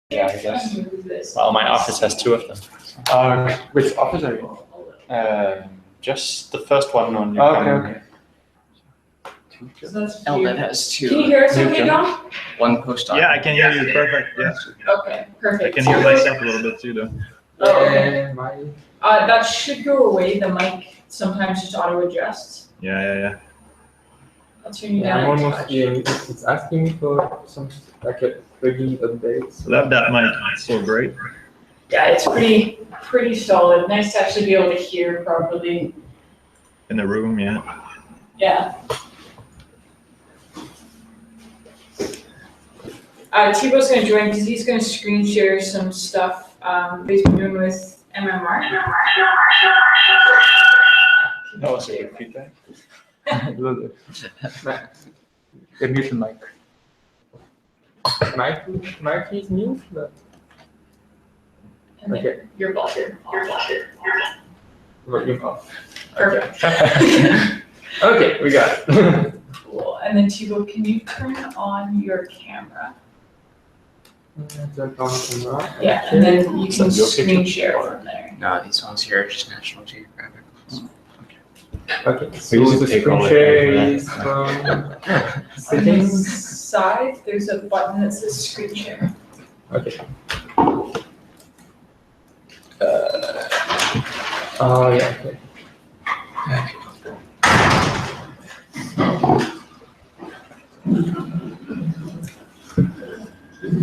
Yeah, I guess. Move this. Well, my office has two of them. Which office are you in? Just the first one on your Okay. So that's Oh, cute. that has Can you two. hear us okay, Dom? One post on. Yeah, I can hear you perfect. Yeah, Okay, I perfect. can hear myself a little bit too, though. Oh, okay. My That should go away. The mic sometimes just auto adjusts. Yeah. I'll turn you I'm down. almost in. It's asking me for some like a plugin updates. Love that mic. It's so great. Yeah, it's pretty solid. Nice to actually be able to hear properly. In the room, yeah. Yeah. Thibaut's going to join because he's going to screen share some stuff he's been doing with MMR. That was a good feedback. Mute the mic. Mic is mute, but And then okay. your volume. Volume off. Perfect. Okay, we got it. Cool. And then Thibaut, can you turn on your camera? Turn on camera. Yeah, and then you can Is that your screen picture? share from there. No, these ones here are just National Geographic. Okay, so use the the take screen all the share way is from On the settings. side, there's a button that says screen share. Okay. Oh yeah. Okay.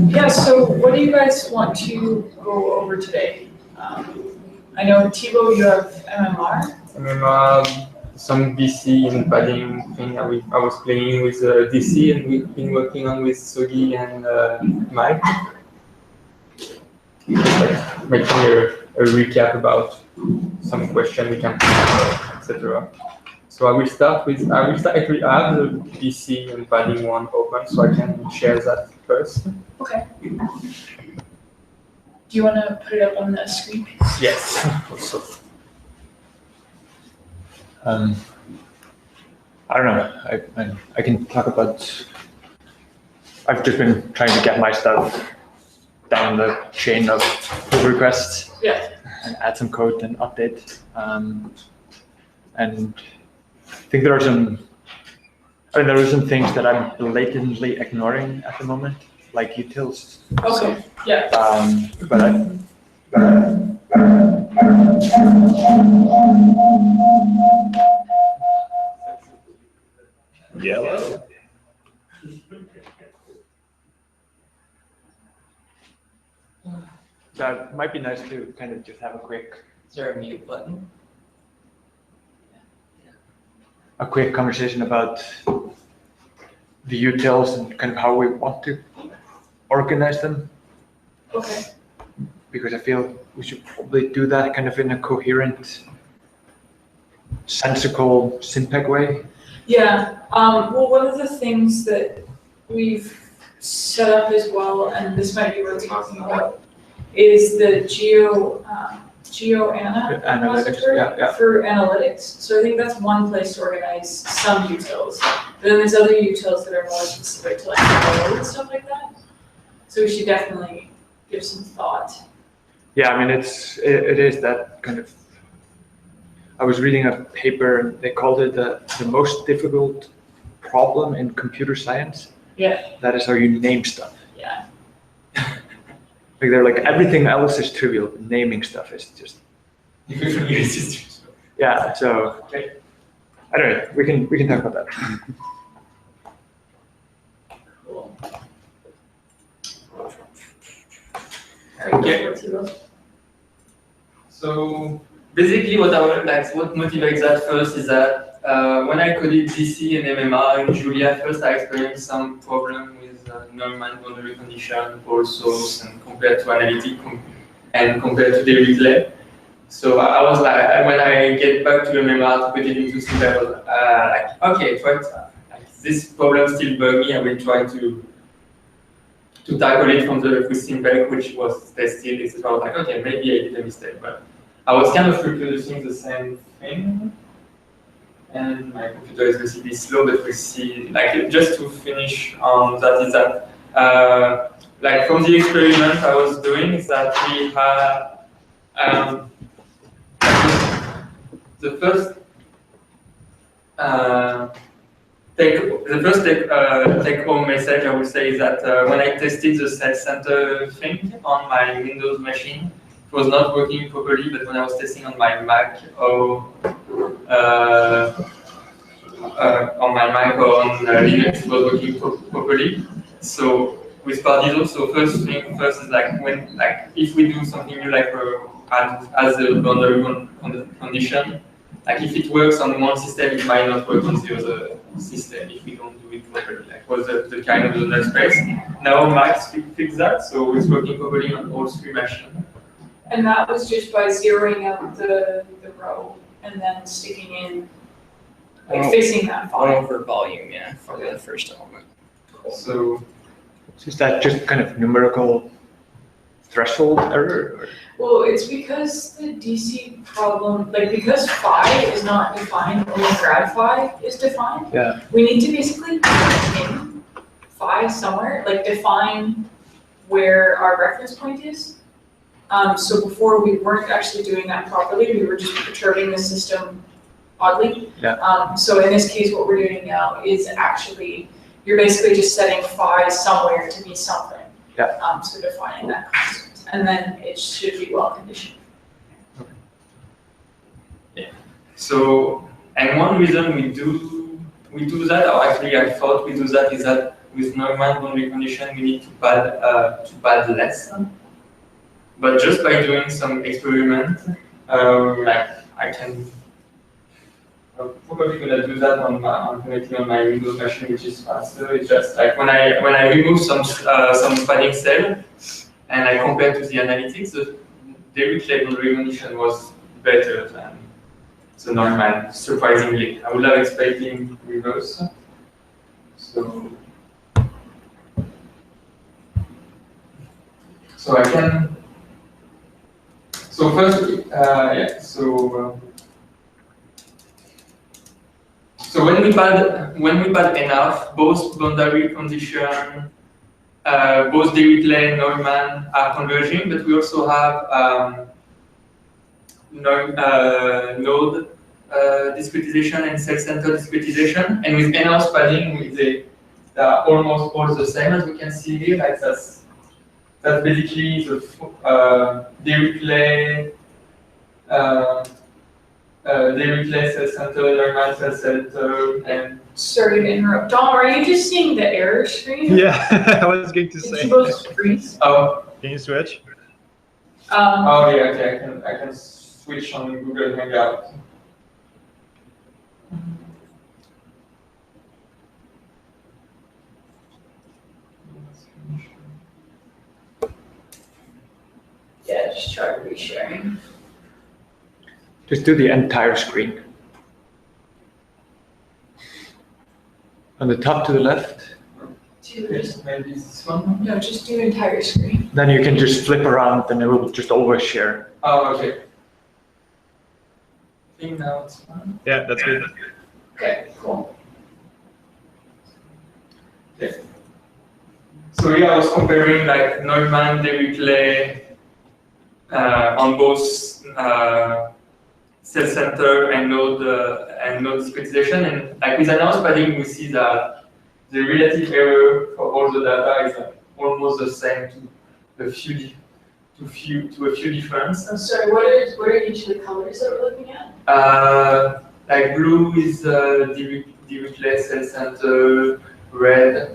Yeah, so what do you guys want to go over today? I know Thibaut, you have MMR. I some DC and padding thing. I was playing with DC and we've been working on with Sogi and Mike. Like making a recap about some question we can etc. So I will start. Actually, I have the DC and padding one open, so I can share that first. Okay. Do you want to put it up on the screen? Yes. Also. I don't know. I can talk about. I've just been trying to get my stuff down the chain of pull requests. Yeah. And add some code and update. And I think there are some things that I'm blatantly ignoring at the moment, like utils. Okay. Yeah. Yellow. That might be nice to kind of just have a quick. Is there a mute button? A quick conversation about the utils and kind of how we want to organize them, Okay. because I feel we should probably do that kind of in a coherent, sensical SimPEG way. Yeah. Well, one of the things that we've set up as well, and this might be worth talking about, is the GeoAnna Analytics, repository yeah. for analytics. So I think that's one place to organize some utils. But then there's other utils that are more specific to like code and stuff like that. So we should definitely give some thought. Yeah, I mean it is that kind of. I was reading a paper and they called it the most difficult problem in computer science. Yeah. That is how you name stuff. Yeah. Like they're like everything else is trivial, but naming stuff is just. Yeah. So. Okay. I don't know. We can talk about that. Cool. Okay. So basically what motivates that first is that when I coded DC and MMR in Julia, first I experienced some problem with Neumann boundary condition, pole source, and compared to analytic and compared to the replay. So I was like, when I get back to MMR to put it into SimPEG, I was like, okay, this problem still bug me. I will try to tackle it from the with SimPEG, which was tested, etc. I was like, okay, maybe I did a mistake, but I was kind of reproducing the same thing. And my computer is basically slow, but we see, like, just to finish on that, is that like from the experiment I was doing is that we had the first take home message I would say is that when I tested the Sept center thing on my Windows machine, it was not working properly, but when I was testing on my Mac or on Linux, it was working properly. So with Paradiso, so first thing first is like when if we do something new like as a boundary condition, like if it works on one system, it might not work on the other system if we don't do it properly. Like was the kind of the null space. Now Max fixed that, so it's working properly on all three machines. And that was just by zeroing out the row and then sticking in, like fixing that One file. over volume, yeah, for the first element. So Is that just kind of numerical threshold error? Or? Well, it's because the DC problem, like because phi is not defined, only grad phi is defined. Yeah. We need to basically put in phi somewhere, like define where our reference point is. So before we weren't actually doing that properly, we were just perturbing the system oddly. Yeah. So in this case, what we're doing now is actually, you're basically just setting phi somewhere to be something. Yeah. So defining that constant. And then it should be well conditioned. yeah. So and one reason we do that, or actually I thought we do that, is that with Neumann boundary condition we need to pad less. But just by doing some experiment, like I can. I'm probably gonna do that on my Windows machine, which is faster. It's just like when I remove some padding cell and I compare to the analytics, the Dirichlet boundary condition was better than the Neumann. Surprisingly, I would have expected reverse. So I can. So first, yeah. So when we pad enough, both boundary condition, both Dirichlet and Neumann are converging, but we also have node discretization and cell-center discretization, and with enough padding, they are almost all the same, as we can see here. Like that's basically the Dirichlet. Dirichlet cell-center, Neumann cell-center, and... Sorry to interrupt. Dom, are you just seeing the error screen? Yeah, I was going to say. Thibaut's screens? Oh. Can you switch? Oh yeah, okay, I can switch on Google Hangout. Yeah, just try resharing. Just do the entire screen. On the top to the left. Maybe this one? No, just do entire screen. Then you can just flip around and it will just always share. Oh, okay. I think now it's fine. Yeah, that's good. Okay, cool. Okay. So here I was comparing like Neumann, Dirichlet on both cell center and node discretization, and like with announced padding, we see that the relative error for all the data is almost the same to a few differences. Sorry, what are each of the colors that we're looking at? Like blue is Dirichlet cell center, red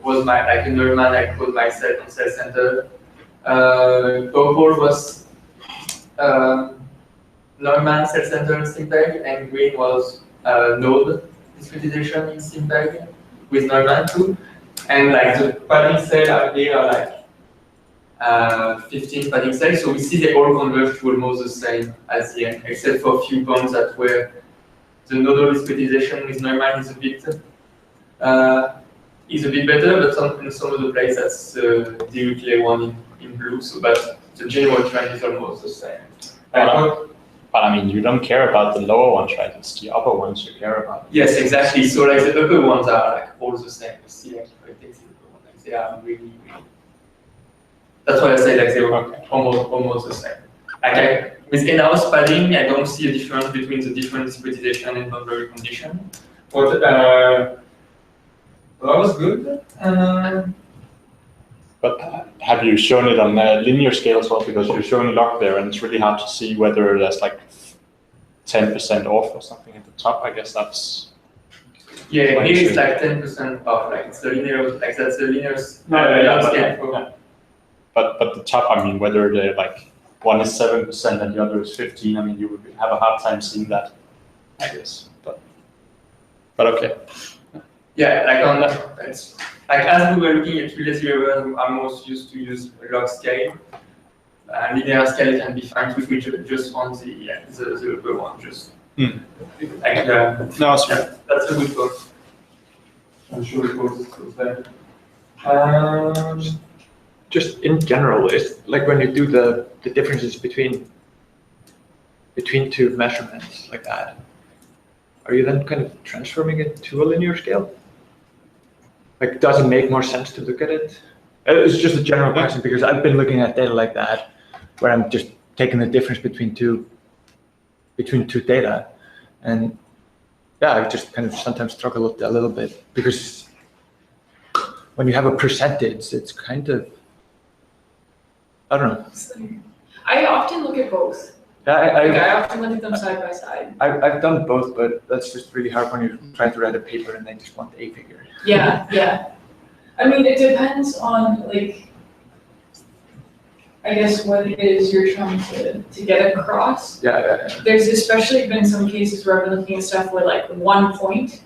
was my like a Neumann, I put myself on cell center. Purple was Neumann cell center in SimPEG, and green was node discretization in SimPEG with Neumann too. And like the padding cells are here are like 15 padding cells, so we see they all converge to almost the same as the end, except for a few points that where the nodal discretization with Neumann is a bit better, but in some of the places that's the Dirichlet one in blue. So, but the general trend is almost the same. But I mean, you don't care about the lower ones, right? It's the upper ones you care about. Yes, exactly. So like the upper ones are like all the same. You see, like, they are really That's why I say like they were Okay. almost the same. Like with in-house padding, I don't see a difference between the different discretization and boundary condition. But that was good. But have you shown it on a linear scale as well? Because you're showing log there, and it's really hard to see whether there's like 10% off or something at the top. I guess that's. Yeah, Why here you it's should- like 10% off. Like it's the linear, like that's the linear. Yeah. But the top, I mean, whether they're like one is 7% and the other is 15. I mean, you would have a hard time seeing that, I guess. But okay. Yeah, like on that, it's like as we were looking at relative errors, I'm most used to use log scale. Linear scale can be fine if we just want the upper one, just like No, it's yeah, that's a good point. I'm sure it goes there. Just in general, it's like when you do the differences between two measurements like that, are you then kind of transforming it to a linear scale? Like, does it make more sense to look at it? It's just a general question because I've been looking at data like that, where I'm just taking the difference between two data, and yeah, I just kind of sometimes struggle with that a little bit because when you have a percentage, it's kind of, I don't know. I often look at both. Yeah, I often look at them side by side. I've done both, but that's just really hard when you're trying to write a paper and they just want a figure. Yeah, yeah. I mean, it depends on like, I guess what it is you're trying to get across. Yeah. There's especially been some cases where I've been looking at stuff where like 1 point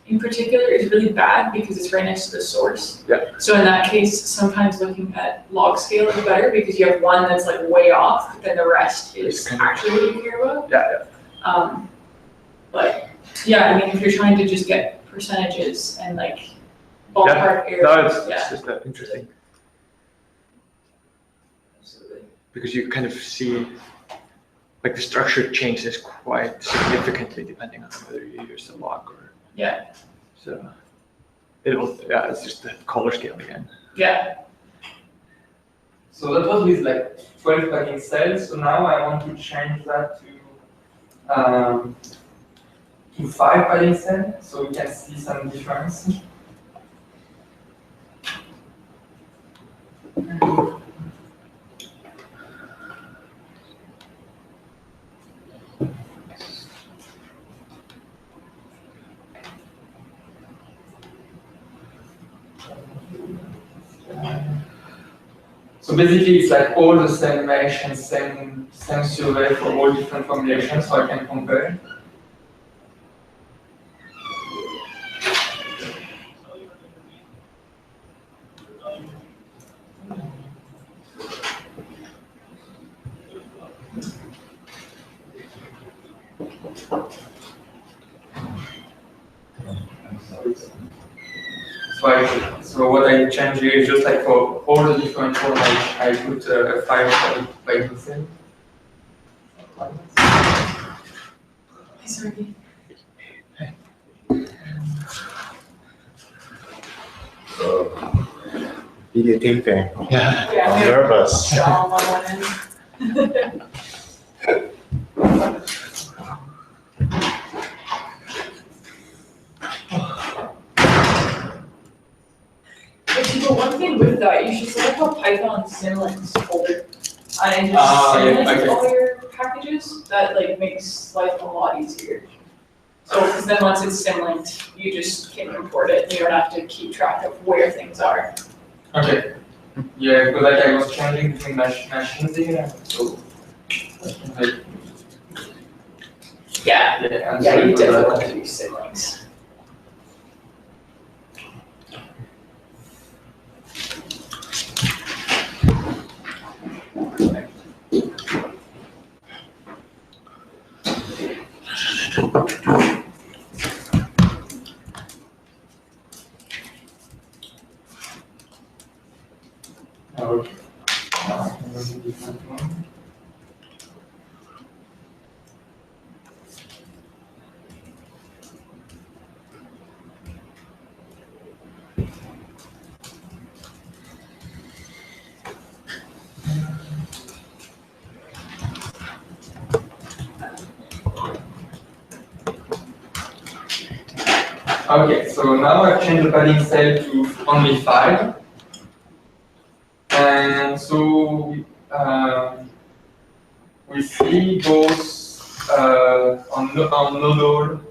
in particular is really bad because it's right next to the source. Yeah. So in that case, sometimes looking at log scale is better because you have one that's like way off, then the rest is actually what you care about. Yeah. But yeah, I mean, if you're trying to just get percentages and like ballpark No, areas, it's yeah. just interesting Absolutely. because you kind of see like the structure changes quite significantly depending on whether you use the log or. Yeah. So it's just the color scale again. Yeah. So that was with like 12 padding cells. So now I want to change that to 5 padding cells, so we can see some difference. So basically, it's like all the same mesh and same survey for all different formulations, so I can compare. So what I change here is just like for all the different formats, I put a 5 by cell. Sorry. Videotaping. Yeah. Yeah. I'm nervous. All on one end. But one thing with that, you should select a Python symlinks folder and just symlink all your packages. That like makes life a lot easier. So because then once it's symlinked, you just can import it. You don't have to keep track of where things are. Okay. Yeah, because like I was changing between machines here, so Yeah. yeah, You definitely want to do symlinks. Okay. Okay, so now I've changed the padding cell to only 5. And so we see both on nodal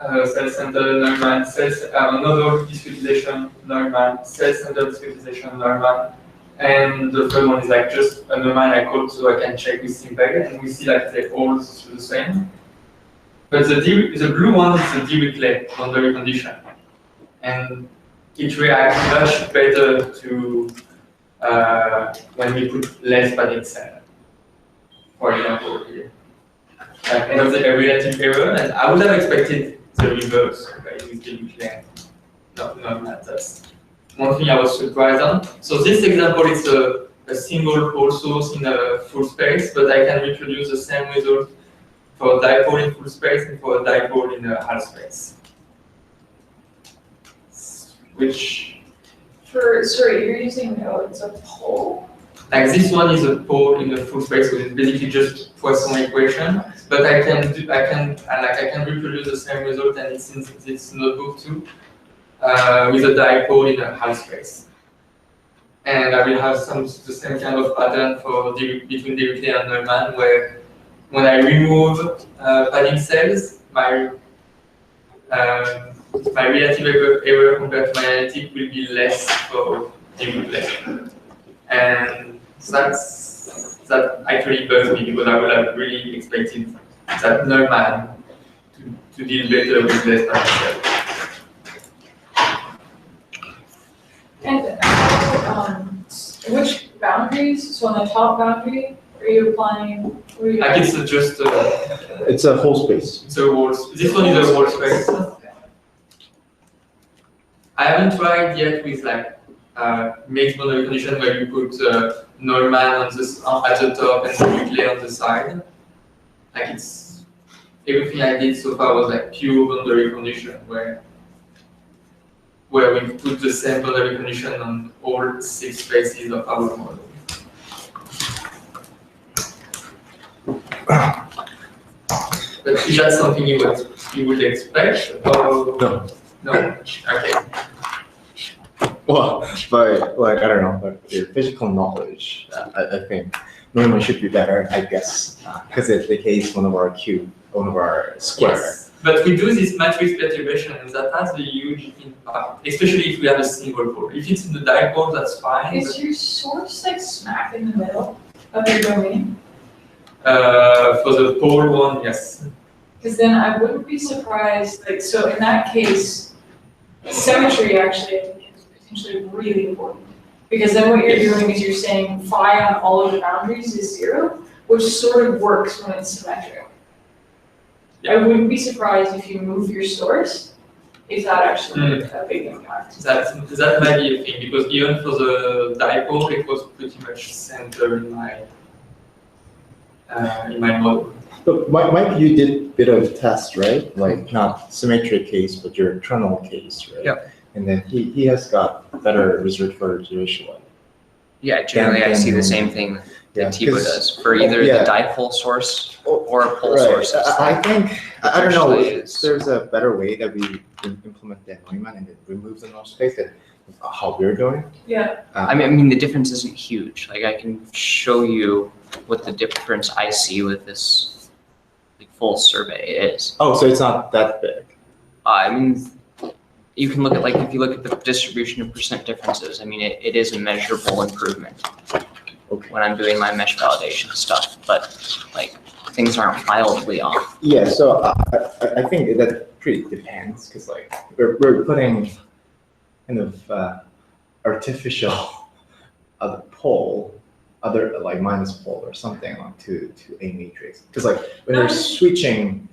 cell-centered Neumann, nodal discretization Neumann, cell-centered discretization Neumann, and the third one is like just a Neumann I code so I can check with SimPEG, and we see like they all the same. But the blue one is the Dirichlet boundary condition, and it reacts much better to when we put less padding cell. For example, here. Kind of the relative error, and I would have expected the reverse with Dirichlet. No, that's one thing I was surprised on. So this example is a single pole source in a full space, but I can reproduce the same result for a dipole in full space and for a dipole in a half space. Which... Sorry, you're using, it's a pole? Like this one is a pole in a full space, so it's basically just Poisson equation. But I can reproduce the same result, and it's in this notebook too, with a dipole in a half space. And I will have the same kind of pattern for between Dirichlet and Neumann, where when I remove padding cells, my relative error compared to my analytic will be less for Dirichlet. And that actually bugs me, because I would have really expected that Neumann to deal better with less padding cells. And which boundaries? So on the top boundary, are you applying? I can suggest it's a whole space. it's a whole. This one is a whole space. I haven't tried yet with like mixed boundary condition where you put Neumann at the top and Dirichlet on the side. Like it's everything I did so far was like pure boundary condition where we put the same boundary condition on all 6 spaces of our model. But is that something you would expect? Or No. No? Okay. Well, but like I don't know, but your physical knowledge, I think Neumann should be better, I guess, because it decays one of our square. Yes. But we do this matrix perturbation, and that has a huge impact, especially if we have a single pole. If it's in the dipole, that's fine. Is your source like smack in the middle of your domain? For the pole one, yes. Because then I wouldn't be surprised, like, so in that case, symmetry actually I think is potentially really important. Because then what you're doing is you're saying phi on all of the boundaries is 0, which sort of works when it's symmetric. I wouldn't be surprised if you move your source, if that actually a big impact. That might be a thing, because even for the dipole, it was pretty much centered in my model. But Mike, you did a bit of test, right? Like not symmetric case, but your internal case, right? Yeah. And then he has got better result for duration. Yeah, generally I see the same thing that Thibaut does for either the dipole source or a pole source. I think, I don't know, is- there's a better way that we implement the Neumann and it removes the null space than how we're doing. Yeah. I mean, the difference isn't huge. Like I can show you what the difference I see with this like, full survey is. Oh, so it's not that big. I mean, you can look at like if you look at the distribution of percent differences. I mean, it is a measurable improvement when I'm doing my mesh validation stuff. But like things aren't wildly off. Yeah, so I think that pretty depends because like we're putting kind of artificial other pole, other like minus pole or something onto a matrix. Because like when we're switching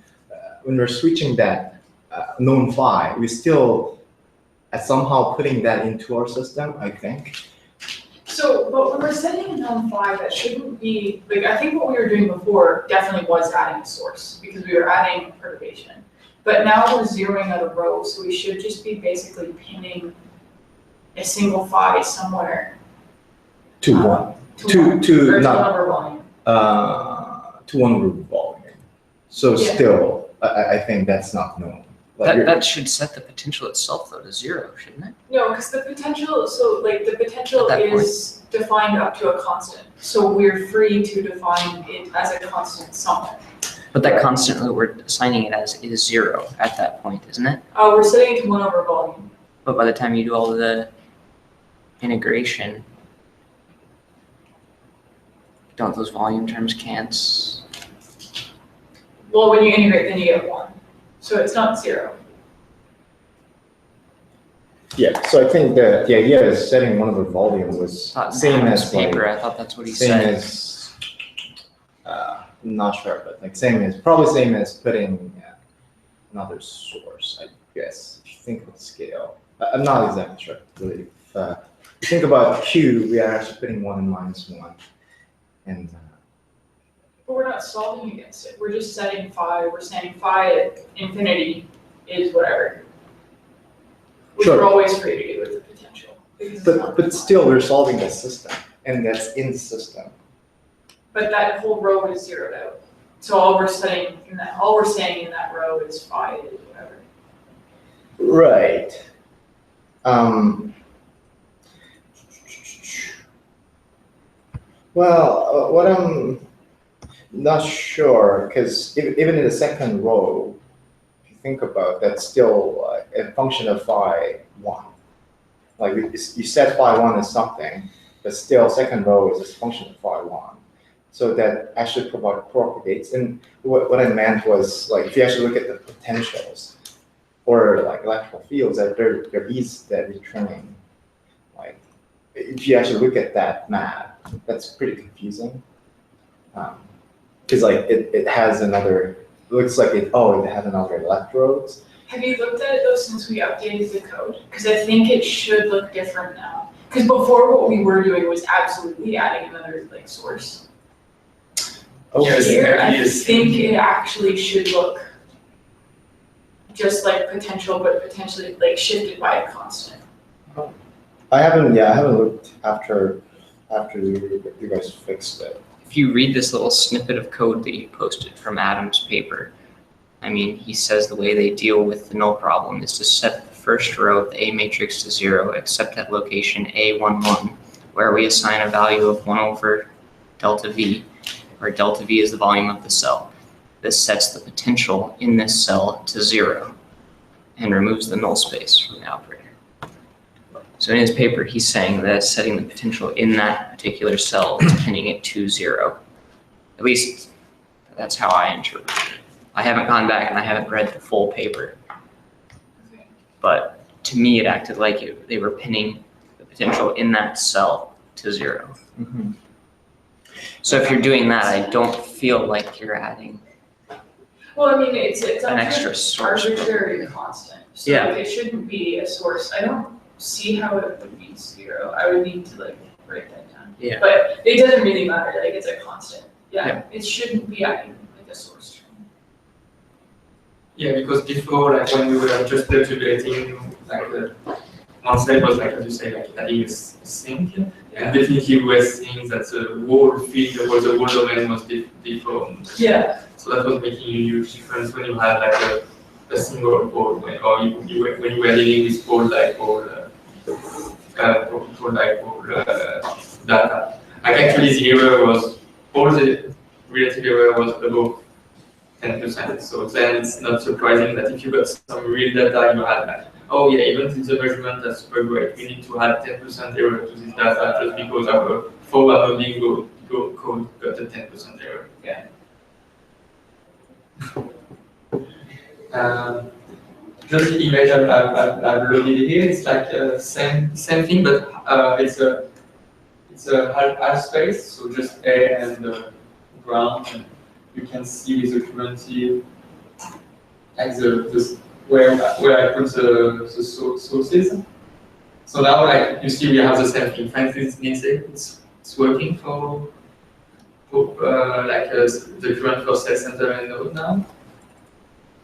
that known phi, we still somehow putting that into our system, I think. So, but when we're setting a known phi, that shouldn't be, like, I think what we were doing before definitely was adding a source because we were adding perturbation. But now we're zeroing out a row, so we should just be basically pinning a single phi somewhere. To one. To To not number volume. to one root volume. So Yeah. still, I think that's not known. Like That should set the potential itself though to 0, shouldn't it? No, because the potential, so like the potential At that is defined up to a constant. So we're free to define it as a constant somewhere. But that constant that we're assigning it as is 0 at that point, isn't it? We're setting it to 1 over volume. But by the time you do all of the integration, don't those volume terms cancel? Well, when you integrate, then you get 1. So it's not 0. yeah, so I think the idea is setting 1 over volume was same as paper. like, I thought that's what he same said. as, I'm not sure, but like probably same as putting another source, I guess. If you think of scale, I'm not exactly sure really. If you think about Q, we are actually putting 1 and -1, and But we're not solving against it. We're just setting phi. We're saying phi at infinity is whatever. Which Sure. we're always free to do with the potential. because it's not but still we're solving the system, and that's in the system. But that whole row is zeroed out. So all we're saying in that row is phi is whatever. Right. Well, what I'm not sure, because even in the second row, if you think about that's still a function of phi 1. Like you set phi 1 as something, but still second row is a function of phi 1. So that actually propagates. And what I meant was, like, if you actually look at the potentials or like electrical fields, that there is that returning. Like, if you actually look at that map, that's pretty confusing. Because like it has another, looks like it has another electrodes. Have you looked at it though since we updated the code? Because I think it should look different now. Because before what we were doing was absolutely adding another like source. Yes, Here, I yes. think it actually should look just like potential, but potentially like shifted by a constant. I haven't looked after you guys fixed it. If you read this little snippet of code that you posted from Adam's paper, I mean, he says the way they deal with the null problem is to set the first row of the A matrix to 0, except at location A11, where we assign a value of 1 over delta V, where delta V is the volume of the cell. This sets the potential in this cell to 0 and removes the null space from the operator. So in his paper, he's saying that setting the potential in that particular cell is pinning it to 0. At least that's how I interpret it. I haven't gone back and I haven't read the full paper. But to me, it acted like they were pinning the potential in that cell to 0. Mm-hmm. So if you're doing that, I don't feel like you're adding Well, I mean, it's an extra source. arbitrary constant. So Yeah. it shouldn't be a source. I don't see how it would be 0. I would need to like write that down. Yeah. But it doesn't really matter. Like it's a constant. Yeah. Yeah. It shouldn't be adding like a source term. Yeah, because before, like when we were just integrating, like the one step was like, as you say, like adding a sink, and definitely we were seeing that the whole field or the whole domain was deformed. Yeah. So that was making a huge difference when you had like a single pole, when you were dealing with pole dipole data. Like actually the error was, all the relative error was above 10%. So then it's not surprising that if you got some real data, you had like, oh yeah, even if the measurement is super great, we need to add 10% error to this data just because our forward loading code got a 10% error. Yeah. Just the image I've loaded here. It's like same thing, but it's a half space, so just A and ground. And you can see with the currency like where I put the sources. So now, like you see, we have the same thing. Frankly, it's working for the current for cell center and node now.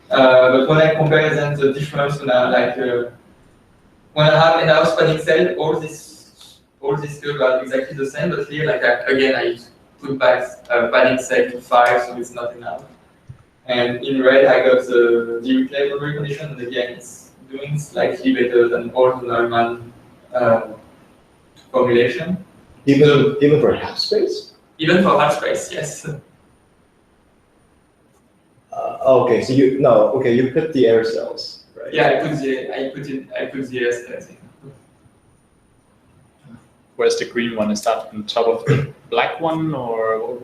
But when I compare then the difference now, like when I have an house spanning cell, all these curves are exactly the same. But here, like again, I put back padding cell to 5, so it's not enough. And in red, I got the Dirichlet boundary condition, and again, it's doing slightly better than all the Neumann formulation. Even for half space? Even for half space, yes. Okay, so you put the air cells, right? Yeah, I put the air in. Where's the green one? Is that on top of the black one, or?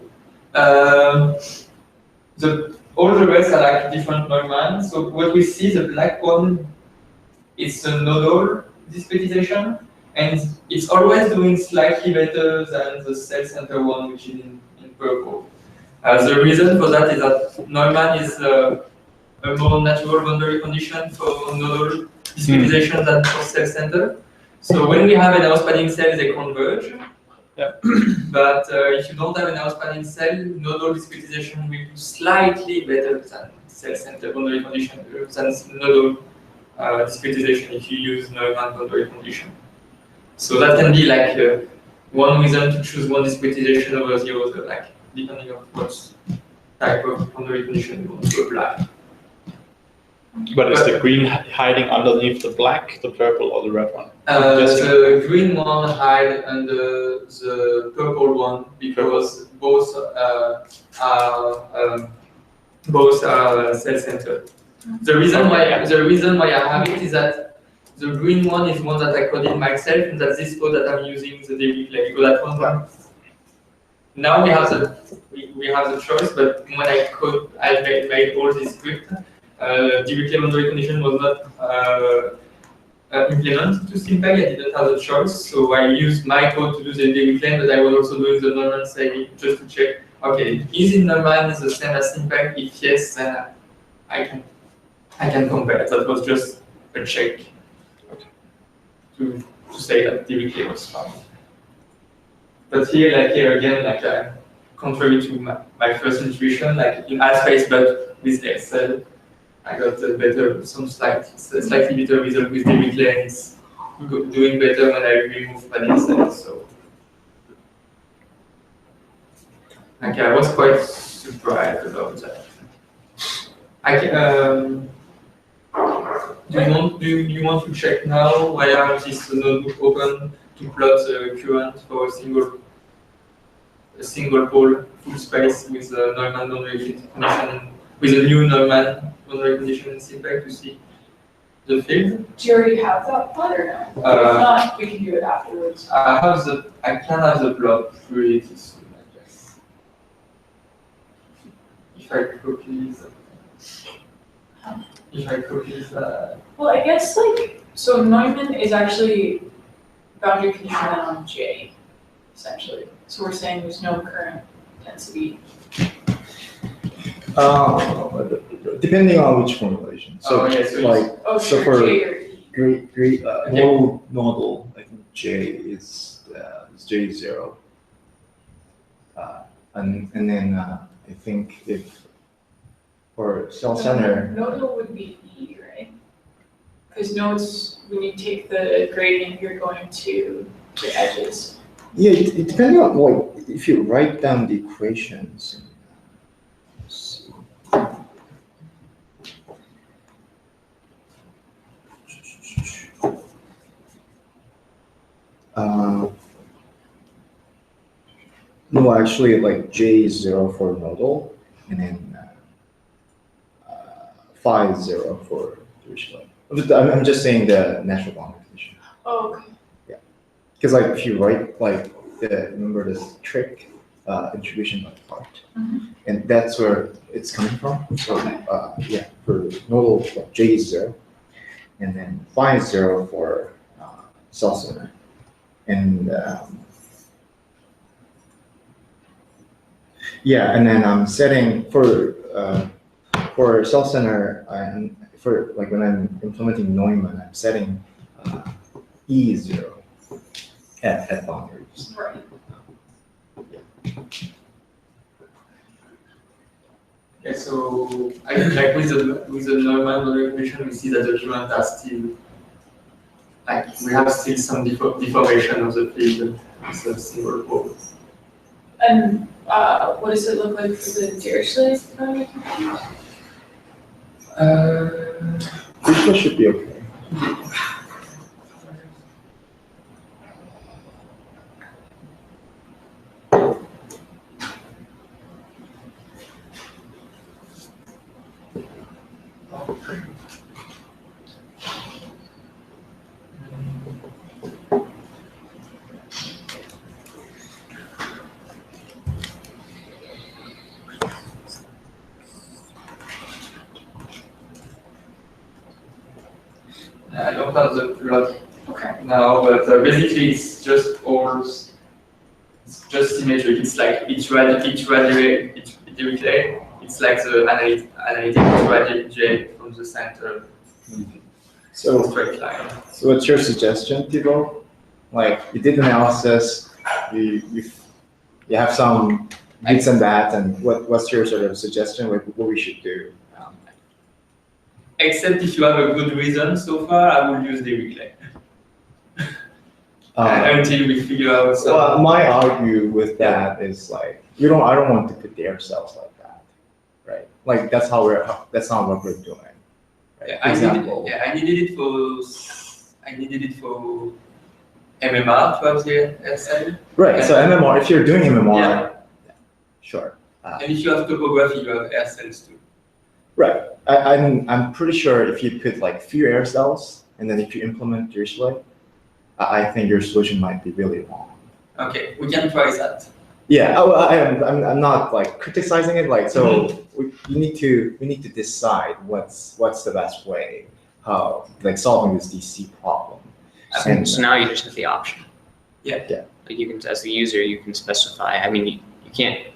All the rest are like different Neumann. So what we see, the black one, it's a nodal discretization, and it's always doing slightly better than the cell center one, which is in purple. The reason for that is that Neumann is a more natural boundary condition for nodal discretization than for cell center. So when we have an house-spanning cell, they converge. Yeah. But if you don't have an house-spanning cell, nodal discretization will do slightly better than cell center boundary condition, than nodal discretization if you use Neumann boundary condition. So that can be like one reason to choose one discretization over the other, like depending on what type of boundary condition you want to apply. But is the green hiding underneath the black, the purple, or the red one? The green one hide under the purple one because both are cell centered. The reason why I have it is that the green one is one that I coded myself, and that's this code that I'm using the Dirichlet, because that one. Now we have the choice, but when I made all this script. Dirichlet boundary condition was not implemented to SimPEG. I didn't have the choice, so I used my code to do the Dirichlet, but I was also doing the Neumann saving just to check. Okay, is it Neumann is the same as SimPEG? If yes, then I can compare. That was just a check to say that Dirichlet was fine. But here again, contrary to my first intuition, like in half space, but with SL. I got slightly better result with Dirichlet, and it's doing better when I remove padding cells. So, I was quite surprised about that. Do you want to check now why I have this notebook open to plot the current for a single pole full space with a Neumann boundary condition, with a new Neumann boundary condition in SimPEG to see the field? Do you already have that plot or no? If not, we can do it afterwards. I can have the plot pretty soon, I guess. If I copy that. Well, I guess so Neumann is actually boundary condition on J, essentially. So we're saying there's no current density. Depending on which formulation. So for nodal, I think J is J0. And then I think if for cell center. Nodal would be E, right? Because nodes, when you take the gradient, you're going to the edges. Yeah, it depends on if you write down the equations. No, actually, J is 0 for nodal, and then phi is 0 for Dirichlet. I'm just saying the natural boundary condition. Oh, okay. Yeah, because if you write remember this trick integration by part, and that's where it's coming from. So yeah, for nodal, J is 0, and then phi is 0 for cell center, and yeah, and then I'm setting for cell center and for when I'm implementing Neumann, I'm setting E0 at boundaries. Right. Okay, so I think with the Neumann boundary condition, we see that the current are still we have still some deformation of the field with a single pole. And what does it look like for the Dirichlet boundary condition? This one should be okay. I don't have the plot Okay. now, but basically it's just all, it's just symmetric. It's like each relay, it's like the analytic radius from the center, So, straight line. so what's your suggestion, Thibaut? Like, you did analysis, you have some bits and that, and what's your sort of suggestion, like what we should do? Except if you have a good reason so far, I will use the relay. Until we figure out some. Well, my argue with that is like, I don't want to put the air cells like that, right? Like, that's not what we're doing. Right? Yeah, For example, I needed it for MMR to have the SL. right, so MMR, if you're doing MMR, sure. And if you have topography, you have air cells too. Right. I'm pretty sure if you put like few air cells and then if you implement Dirichlet, I think your solution might be really long. Okay, we can try that. Yeah. I'm not like criticizing it. Like, so we need to decide what's the best way how like solving this DC problem. So now you just have the option. Yeah. Yeah. Like you can, as the user, you can specify. I mean, you can't.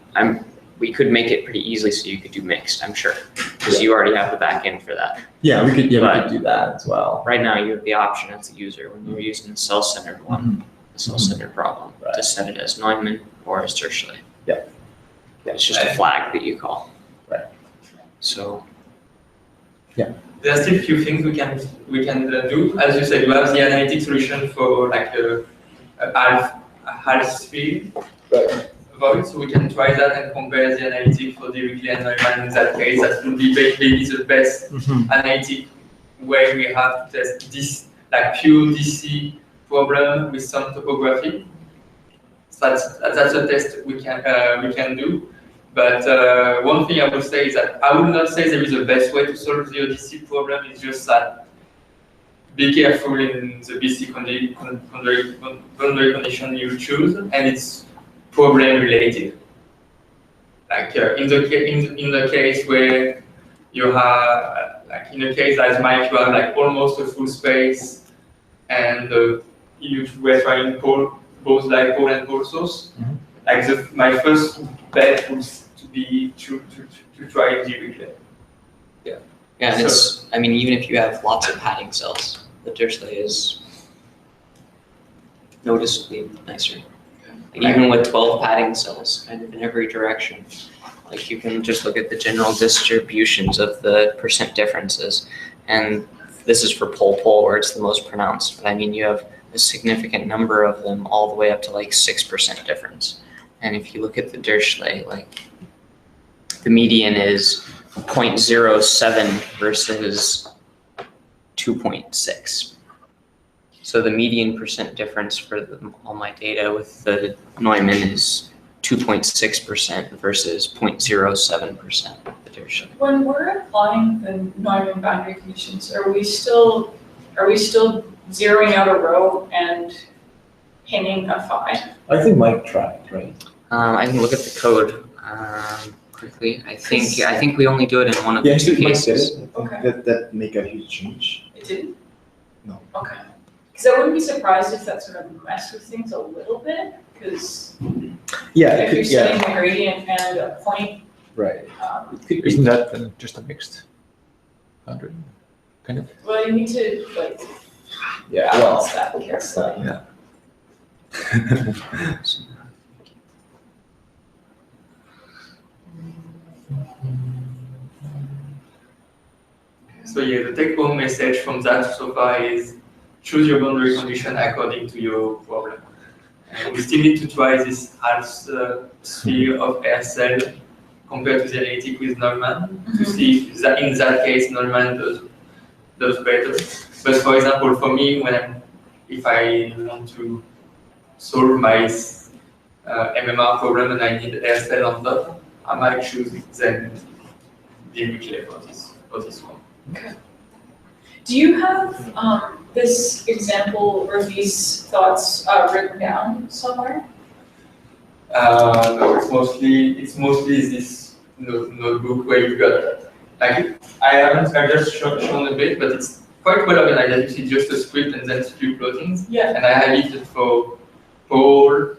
We could make it pretty easily so you could do mixed. I'm sure because you already have the back end for that. Yeah, we could But- do that as well. Right now, you have the option as the user when you're using the cell-centered one, the cell-centered problem, Right. to set it as Neumann or as Dirichlet. Yeah. It's just a flag that you call. Right. So. There are still a few things we can do. As you said, you have the analytic solution for like a half sphere Right. void, so we can try that and compare the analytic for Dirichlet and Neumann in that case. That would be maybe the best analytic way we have to test this like pure DC problem with some topography. So that's a test we can do. But one thing I will say is that I would not say there is a best way to solve the ODC problem. It's just that be careful in the BC boundary condition you choose, and it's problem related. Like in the case where you have, like in a case as mine, you have like almost a full space, and you were trying both dipole and pole source. Like my first bet was to be to try Dirichlet. Yeah, and it's. I mean, even if you have lots of padding cells, the Dirichlet is noticeably nicer. Like even with 12 padding cells, kind of in every direction, like you can just look at the general distributions of the percent differences, and this is for pole where it's the most pronounced. But I mean, you have a significant number of them all the way up to like 6% difference. And if you look at the Dirichlet, like the median is 0.07 versus 2.6. So the median percent difference for all my data with the Neumann is 2.6% versus 0.07% with the Dirichlet. When we're applying the Neumann boundary conditions, are we still zeroing out a row and pinning a phi? I think Mike tried, right? I can look at the code quickly. I think we only do it in one of the two cases. Okay. That make a huge change. It didn't? No. Okay. Because I wouldn't be surprised if that sort of messed with things a little bit, because Yeah, if you're setting a gradient and a point, right. Isn't that then just a mixed boundary, kind of? well, you need to like Yeah, balance that carefully. Yeah. So yeah, the take-home message from that so far is choose your boundary condition according to your problem. And we still need to try this half sphere of air cell compare to the analytic with Neumann to see if that, in that case Neumann does better. But for example, for me, if I want to solve my MMR problem and I need hairstyle on top, I might choose then the image for this one. Okay. Do you have this example or these thoughts written down somewhere? No, it's mostly this notebook where you've got, like, I've just shown a bit, but it's quite well organized. As you see, just a script and then a few plotings. Yeah. And I have it for pole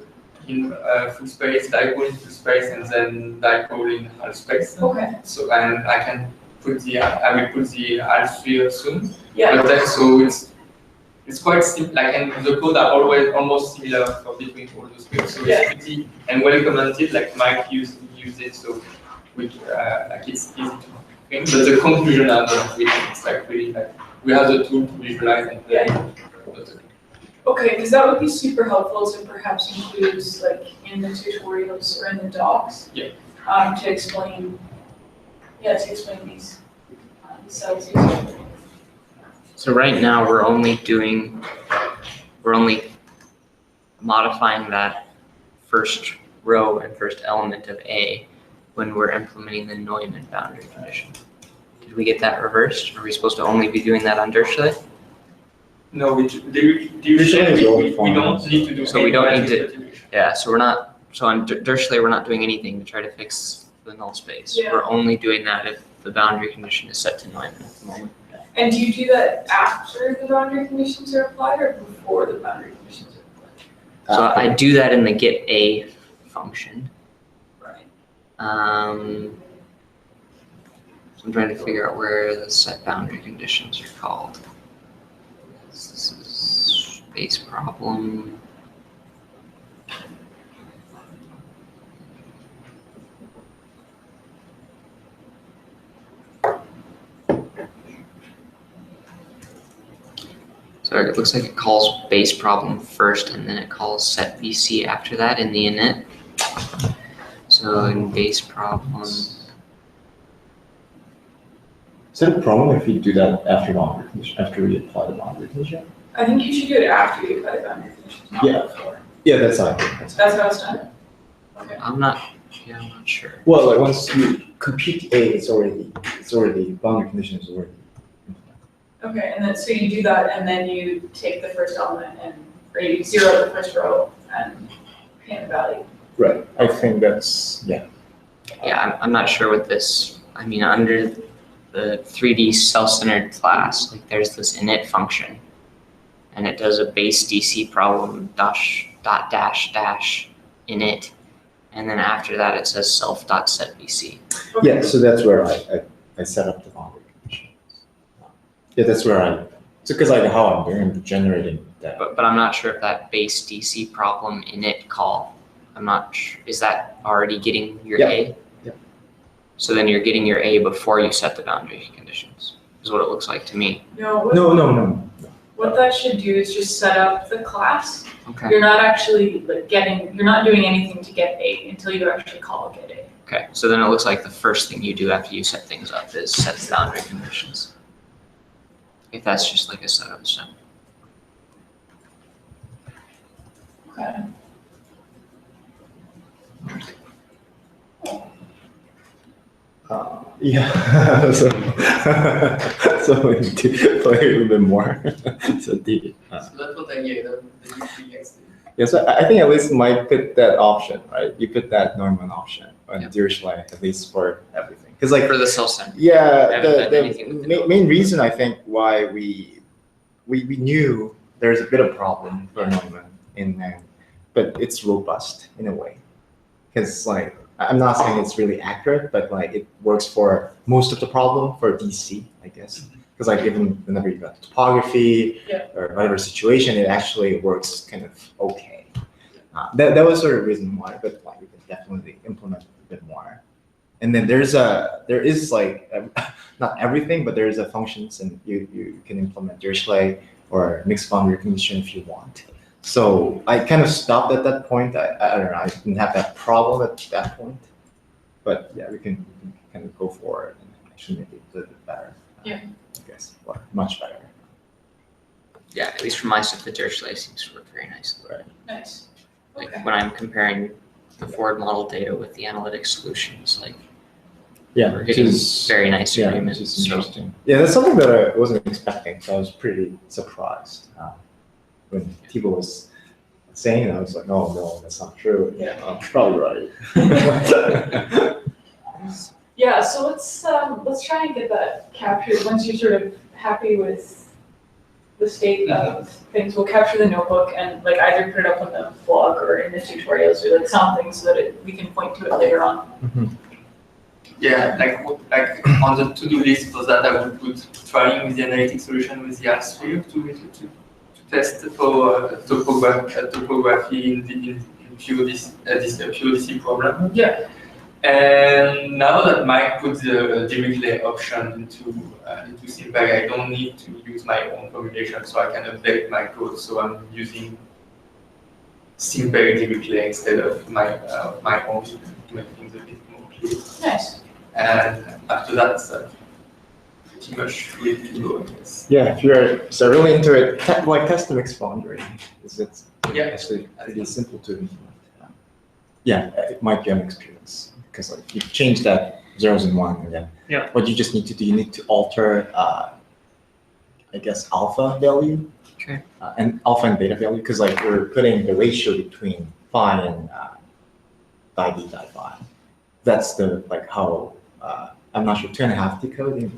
in full space, dipole in full space, and then dipole in half space. Okay. So, and I can put I will put the half sphere soon. Yeah. But then, so it's quite simple, like, and the code are always almost similar for between all those fields. So it's pretty and well commented, like Mike used it, so we like it's easy to think. But the conclusion are not really, it's like really like we have the tool to visualize and play. Okay, because that would be super helpful to perhaps include like in the tutorials or in the docs. Yeah. To explain these cells. So right now, we're only modifying that first row and first element of A when we're implementing the Neumann boundary condition. Did we get that reversed? Are we supposed to only be doing that on Dirichlet? No, we don't need to do. So we don't need to. manipulation. Yeah. So we're not. So on Dirichlet, we're not doing anything to try to fix the null space. Yeah. We're only doing that if the boundary condition is set to Neumann at the moment. And do you do that after the boundary conditions are applied or before the boundary conditions are applied? So I do that in the get A function. Right. So I'm trying to figure out where the set boundary conditions are called. This is space problem. So it looks like it calls base problem first and then it calls set BC after that in the init. So in base problem, Is it a problem if you do that after boundary condition, after we apply the boundary condition? I think you should do it after you apply the boundary conditions, not Yeah. before. Yeah, that's how I think. That's how it's done? Okay. I'm not sure. Well, like once you compute A, it's already boundary condition is already implemented. Okay, and then, so you do that and then you take the first element or you zero the first row and paint a value. Right. I think that's Yeah, I'm not sure what this, I mean, under the 3D self-centered class, like there's this init function and it does a base DC problem dash init. And then after that, it says self.setBC. Okay. Yeah, so that's where I set up the boundary conditions. Yeah, that's where so because like how I'm doing generating that. But I'm not sure if that base DC problem init call, I'm not sure, is that already getting your Yeah. A? Yeah. So then you're getting your A before you set the boundary conditions, is what it looks like to me. No, No. what that should do is just set up the class. Okay. You're not actually like you're not doing anything to get A until you actually call get A. Okay, so then it looks like the first thing you do after you set things up is set the boundary conditions. If that's just like a setup step. Okay. Yeah. So we need to play a little bit more. So the So that's what I get. The UPX. yeah, so I think at least might put that option, right? You put that Neumann option on Yeah. Dirichlet at least for everything, because like For the self-centered. yeah, haven't done anything with the main reason I think why we knew there's a bit of problem for Neumann in there, but it's robust in a way, because like I'm not saying it's really accurate, but like it works for most of the problem for DC, I guess, because like even whenever you got topography or whatever situation, it actually works kind of okay. That was sort of the reason why, but like we can definitely implement a bit more. And then there is like not everything, but there's a functions, and you can implement Dirichlet or mixed boundary condition if you want. So I kind of stopped at that point. I don't know. I didn't have that problem at that point. but yeah, we can kind of go for it and actually make it a little bit better. Yeah. I guess, or much better. Yeah, at least for my stuff, the Dirichlet seems to work very nicely. Right. Nice. Like Okay. when I'm comparing the forward model data with the analytic solutions, like Yeah, we're which getting is very nice yeah, agreement. which is So interesting. Yeah, that's something that I wasn't expecting. So I was pretty surprised when Thibaut was saying it. I was like, oh no, that's not true. Yeah. I'm probably right. Yeah, so let's try and get that captured. Once you're sort of happy with the state of things, we'll capture the notebook and like either put it up on the blog or in the tutorials or like something so that we can point to it later on. Yeah, like on the to-do list for that, I would put trying with the analytic solution with the R3 to test for topography in geodesy problem. Yeah. And now that Mike put the Dirichlet option into SimPEG, I don't need to use my own formulation, so I can update my code. So I'm using SimPEG Dirichlet instead of my own to make things a bit more clear. Nice. And after that, pretty much ready to go, I guess. Yeah, if you're so really into it, like test the mixed boundary, it's Yeah. actually pretty simple to implement. Yeah, it might be an experience because like you change that zeros and one, and then Yeah. what you just need to do, you need to alter, I guess, alpha value. Okay. And alpha and beta value, because like we're putting the ratio between phi and di phi. That's the like how I'm not sure 2.5D code in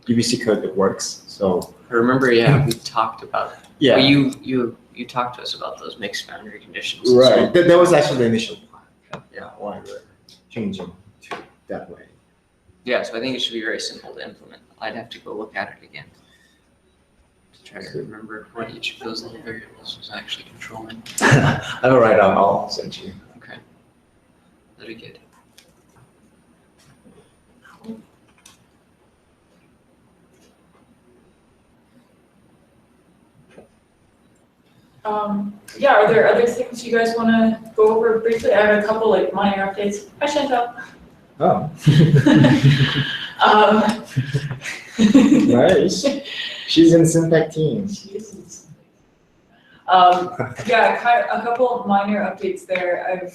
the UBC code that works. So I remember, yeah, we talked about. yeah, Well, you talked to us about those mixed boundary conditions. right. That was actually the initial plan. Yeah. Why we're changing to that way. Yeah, so I think it should be very simple to implement. I'd have to go look at it again to try to remember what each of those little variables was actually controlling. All right, I'll send you. Okay, that'd be good. Yeah, are there other things you guys want to go over briefly? I have a couple like minor updates. Hi, Chantal. Oh, Um, nice. She's in SimPEG team. Yeah, a couple minor updates there. I've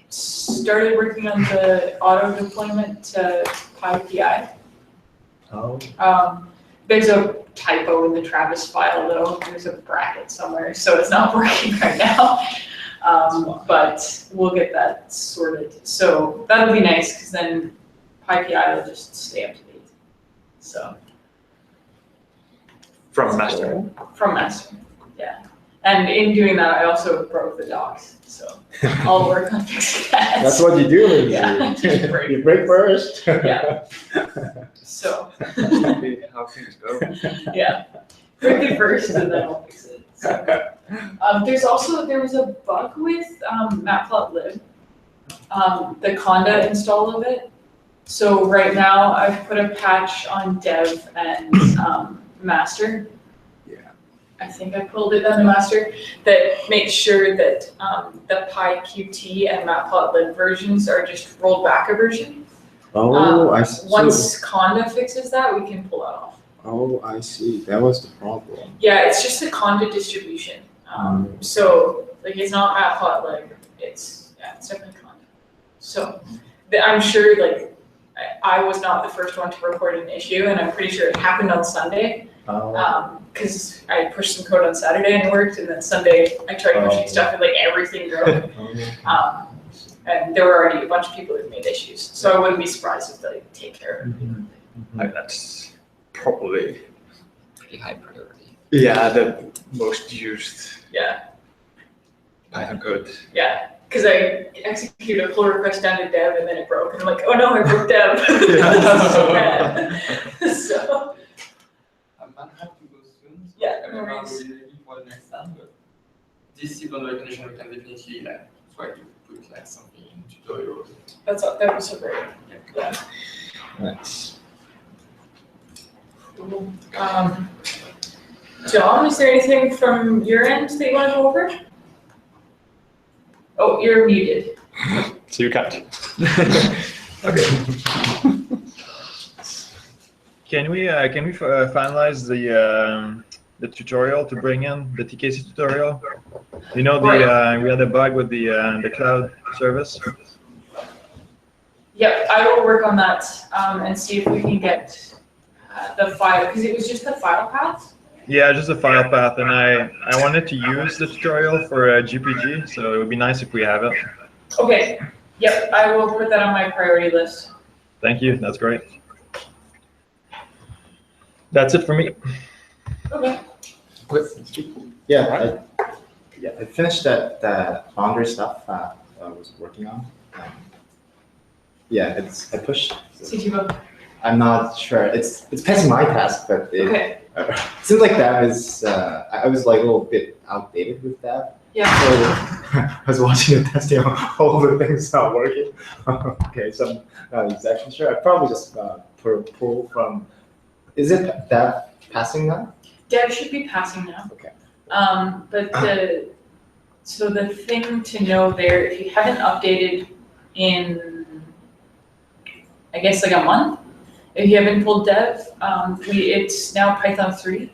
started working on the auto deployment to PyPI. Oh. There's a typo in the Travis file though. There's a bracket somewhere, so it's not working right now. But we'll get that sorted. So that'll be nice because then PyPI will just stay up to date. So From master. from master, yeah. And in doing that, I also broke the docs, so I'll work on fixing that. That's what you do, Lindsay. Yeah. Break. You break first. Yeah. So, How things go. yeah, break it first and then I'll fix it. So, there was a bug with matplotlib, the conda install of it. So right now I've put a patch on dev and master. Yeah. I think I pulled it down to master that makes sure that the PyQt and matplotlib versions are just rolled back a version. Oh, I see. Once conda fixes that, we can pull that off. Oh, I see. That was the problem. Yeah, it's just a conda distribution. So like it's not matplotlib. It's definitely conda. So I'm sure like I was not the first one to report an issue, and I'm pretty sure it happened on Sunday. Oh. Because I pushed some code on Saturday and it worked, and then Sunday I tried pushing stuff and like everything broke. And there were already a bunch of people who made issues, so I wouldn't be surprised if they take care of it. Like that's probably Pretty high priority. the most used Yeah, Python code. yeah. Because I executed a pull request down to dev and then it broke, and I'm like, oh no, I broke dev. This is so bad. So I might have to go soon. Yeah, I'm no not worries. really ready for the next time, but this simple recognition we can definitely try to put like something in tutorials. that was so great. Yeah. Nice. Cool. John, is there anything from your end that you want to go over? Oh, you're muted. So you can't. Okay. Can we finalize the tutorial to bring in the TKC tutorial? You know, we had a bug with the cloud service. Yep, I will work on that and see if we can get the file, because it was just the file path. Yeah, just a file path, and I wanted to use the tutorial for GPG, so it would be nice if we have it. Okay, yep, I will put that on my priority list. Thank you, that's great. That's it for me. Okay. Yeah, I finished that boundary stuff I was working on. Yeah, I pushed. See, Thibaut. I'm not sure. It's passing my task, but it Okay. seems like that is I was like a little bit outdated with that. Yeah. So I was watching the testing, all the things not working. Okay, so I'm not exactly sure. I probably just pull from. Is it that passing now? Dev should be passing now. Okay. But so the thing to know there, if you haven't updated in, I guess like a month, if you haven't pulled dev, it's now Python 3.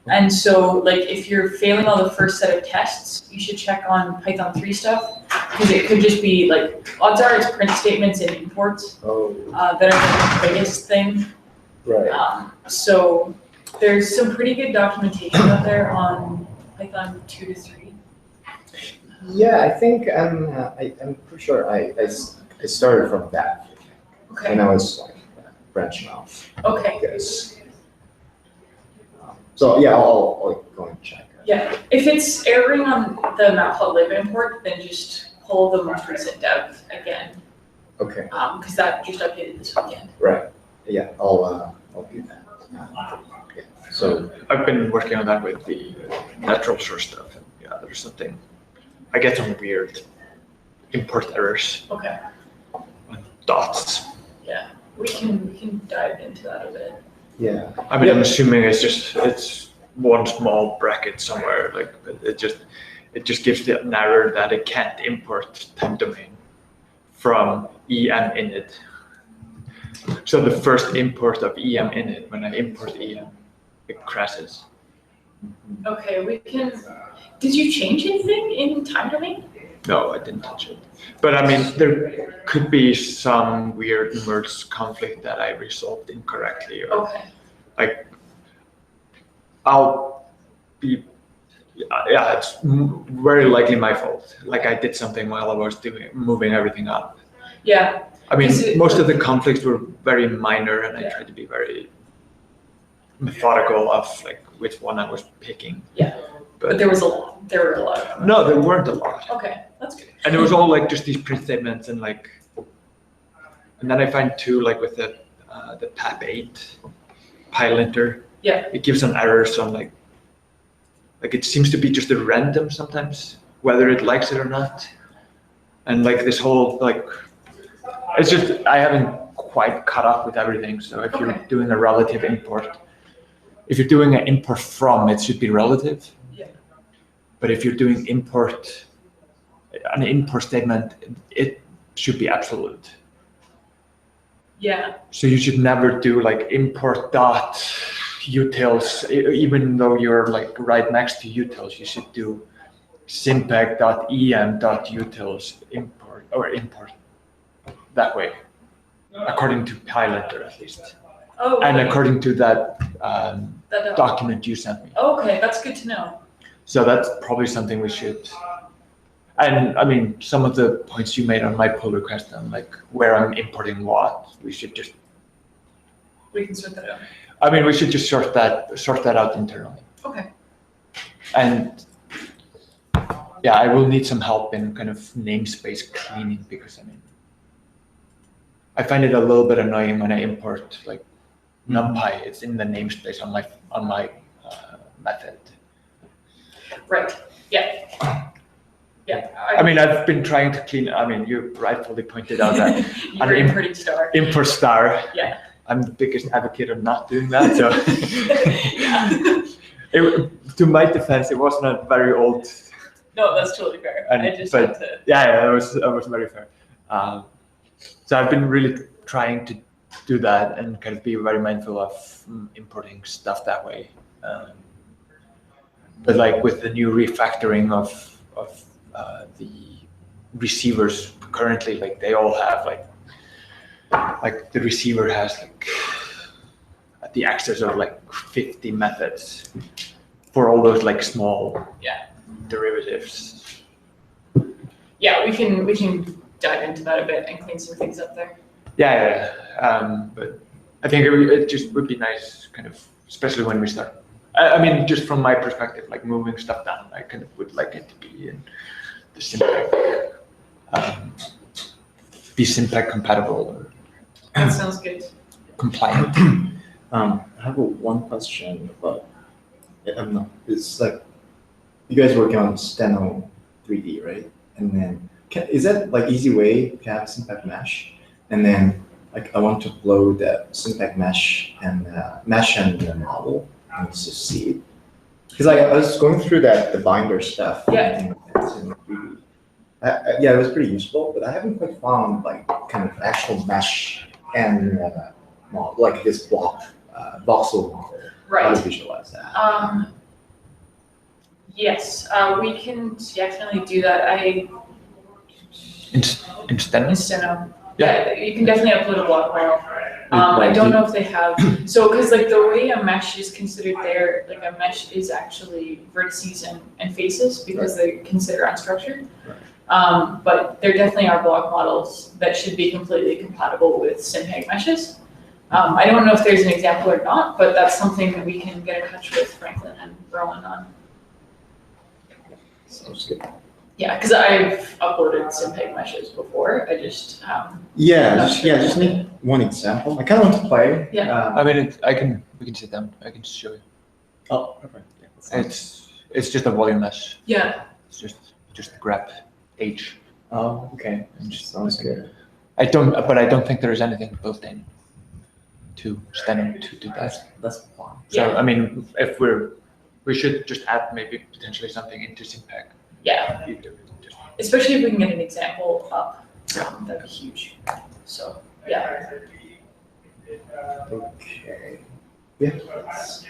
And so like if you're failing all the first set of tests, you should check on Python 3 stuff, because it could just be like, odds are it's print statements and imports that are the biggest thing. Right. So there's some pretty good documentation out there on Python 2 to 3. Yeah, I think I'm pretty sure I started from that, Okay. and I was like branching off. Okay. Yes. So yeah, I'll go and check. Yeah. If it's erroring on the matplotlib import, then just pull the most recent dev again. Okay. Because that just updated this weekend. Right. Yeah, I'll do that. Yeah. So I've been working on that with the natural source stuff. And yeah, there's something. I get some weird import errors Okay. on dots. Yeah. We can dive into that a bit. yeah. I mean, Yeah. I'm assuming it's one small bracket somewhere. Like it just gives the an error that it can't import time domain from em init. So the first import of em init, when I import em, it crashes. Okay, we can. Did you change anything in time domain? No, I didn't touch it. But I mean, there could be some weird merge conflict that I resolved incorrectly, or Okay. like I'll be, yeah, it's very likely my fault. Like I did something while I was moving everything up. Yeah. I mean, Is it- most of the conflicts were very minor, and I Yeah. tried to be very methodical of like which one I was picking. Yeah. But there was a lot. There were a lot of them. No, there weren't a lot. Okay, that's good. And it was all like just these print statements and like, and then I find too, like with the tab 8 PyLinter. Yeah. It gives some errors on like it seems to be just a random sometimes, whether it likes it or not. And like this whole like, it's just, I haven't quite caught up with everything. So if you're Okay. doing a relative import, if you're doing an import from, it should be relative. Yeah. But if you're doing an import statement, it should be absolute. Yeah. So you should never do like import dot utils, even though you're like right next to utils. You should do SimPEG dot em dot utils import that way, according to PyLinter at least, Oh. and okay. according to that That, document you sent me. Okay, that's good to know. So that's probably something we should. And I mean, some of the points you made on my pull request on like where I'm importing what, we should just. We can sort that out. I mean, we should just sort that out internally. Okay. And yeah, I will need some help in kind of namespace cleaning, because I mean, I find it a little bit annoying when I import like NumPy. It's in the namespace on my method. Right. Yeah. Yeah. I mean, I've been trying to clean. I mean, you rightfully pointed out that you were importing star. import star. Yeah. I'm the biggest advocate of not doing that. So, Yeah. To my defense, it wasn't a very old. No, that's totally fair. And- I just but- had to. Yeah, that was very fair. So I've been really trying to do that and kind of be very mindful of importing stuff that way. But like with the new refactoring of the receivers currently, like they all have like the receiver has like the access of like 50 methods for all those like small derivatives. Yeah, we can dive into that a bit and clean some things up there. Yeah. But I think it just would be nice, kind of, especially when we start. I mean, just from my perspective, like moving stuff down, I kind of would like it to be in the SimPEG, be SimPEG compatible or That sounds good. compliant. I have one question about, it's like, you guys working on Steno 3D, right? And then, is that like easy way to have SimPEG mesh? And then, like, I want to upload the SimPEG mesh and the model and just see it. Because I was going through the binder stuff. Yeah. In Steno 3D. Yeah, it was pretty useful, but I haven't quite found like kind of actual mesh and model, like this voxel model. How to Right. visualize that. Yes, we can definitely do that. Instead, Steno. Yeah, you can definitely upload a block model. I Like, don't know if they have, so, because like the way a mesh is considered there, like a mesh is actually vertices and faces because they're considered unstructured. But there definitely are block models that should be completely compatible with SimPEG meshes. I don't know if there's an example or not, but that's something that we can get in touch with Franklin and Rowan on. Sounds good. Yeah, because I've uploaded SimPEG meshes before. I just Just need one example. I kind of want to play. Yeah. I mean, we can sit down. I can just show you. Oh, perfect. Yeah, It's just a volume mesh. yeah. It's just grep H. oh, okay. And just Sounds good. I don't think there is anything built in to Steno to do that. That's fine. So Yeah. I mean, if we should just add maybe potentially something into SimPEG. Yeah, You do it, just- especially if we can get an example up, that'd be huge. So yeah. Okay. Yeah. That's it.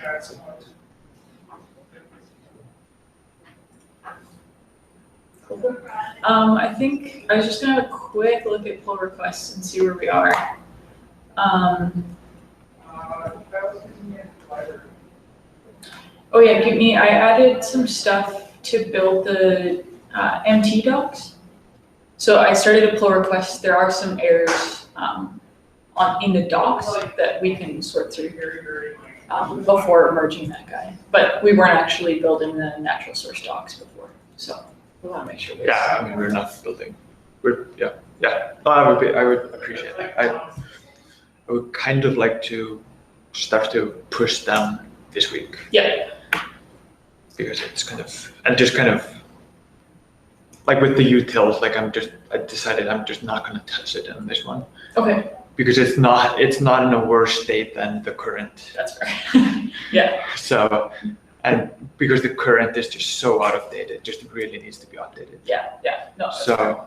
I think I was just gonna have a quick look at pull requests and see where we are. Oh yeah, I added some stuff to build the MT docs. So I started a pull request. There are some errors in the docs that we can sort through before merging that guy. But we weren't actually building the natural source docs before, so we want to make sure. Yeah, I mean, we're not building. Yeah. No, I would appreciate it. I would kind of like to start to push down this week. Yeah. Because it's kind of like with the utils, like I decided I'm just not gonna touch it on this one. Okay, Because it's not in a worse state than the current. that's fair. Yeah. So, and because the current is just so out of date, it just really needs to be updated. Yeah. No. that's fair. So,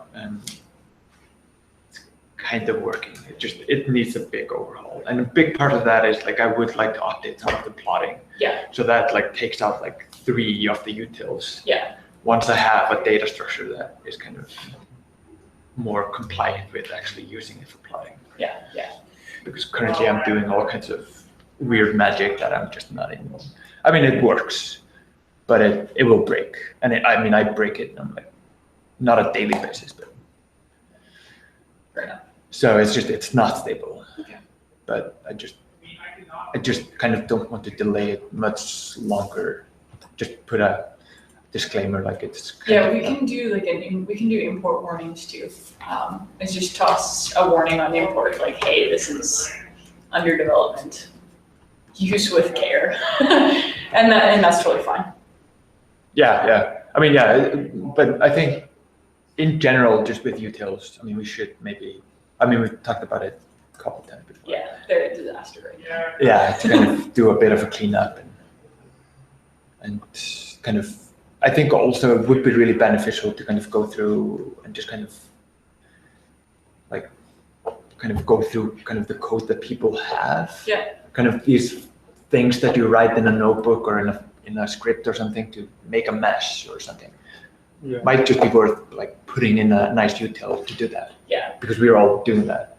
it's kind of working. It needs a big overhaul. And a big part of that is like, I would like to update some of the plotting. Yeah. So that like takes out like 3 of the utils. Yeah. Once I have a data structure that is kind of more compliant with actually using it for plotting. Yeah. Because currently I'm doing all kinds of weird magic that I'm just not in. I mean, it works, but it will break. And I break it on like, not a daily basis, but. Fair enough. So it's not stable. Okay. But I just kind of don't want to delay it much longer. Just put a disclaimer like it's. Yeah, we can do we can do import warnings too. It's just toss a warning on the import like, hey, this is under development. Use with care, and that's totally fine. Yeah. I mean, yeah, but I think in general, just with utils, I mean, we should maybe. I mean, we've talked about it a couple times before. Yeah, they're a disaster right now. Yeah, to kind of do a bit of a cleanup and kind of. I think also it would be really beneficial to kind of go through and just kind of like kind of go through kind of the code that people have. Yeah. Kind of these things that you write in a notebook or in a script or something to make a mesh or something. Yeah. Might just be worth like putting in a nice util to do that. Yeah. Because we're all doing that.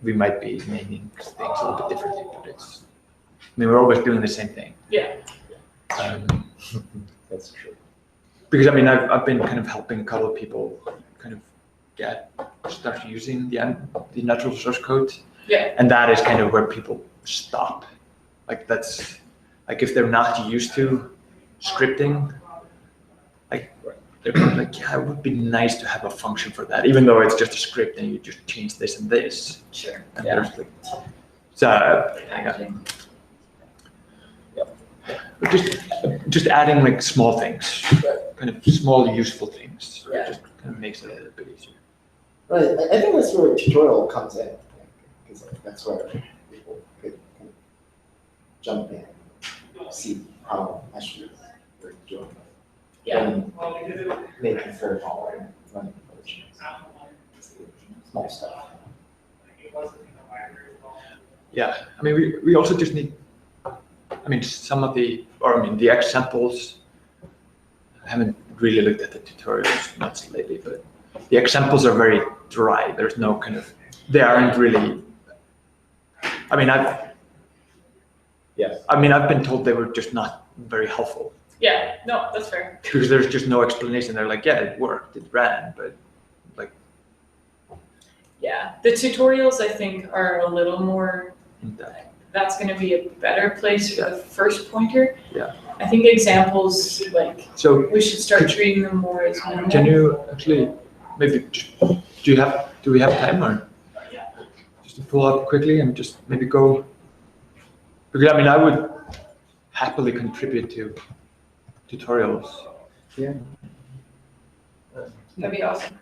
We might be naming things a little bit differently, but we're always doing the same thing. Yeah. That's true. Because I've been kind of helping a couple of people kind of start using the natural source code. Yeah. And that is kind of where people stop. Like that's like if they're not used to scripting, like they're like, yeah, it would be nice to have a function for that, even though it's just a script and you just change this and this. Sure. And Yeah. there's like, so Actually. just adding like small things, kind of small useful things. Yeah. Just kind of makes it a little bit easier. Right. I think that's where a tutorial comes in, because that's where people could kind of jump in, see how actually we're doing. Yeah. Making fair following, running versions, small stuff. Yeah, we also just need, some of the examples, I haven't really looked at the tutorials much lately, but the examples are very dry. There's no kind of, they aren't really, I've been told they were just not very helpful. Yeah. No, that's fair. Because there's just no explanation. They're like, yeah, it worked, it ran, but like. Yeah. The tutorials, I think, are a little more, In-depth. that's going to be a better place for the first pointer. Yeah. I think examples, like, So we should start treating them more as minimal. can you actually, maybe, do we have time or? Just to pull up quickly and just maybe go, because I would happily contribute to tutorials. Yeah. That'd be awesome.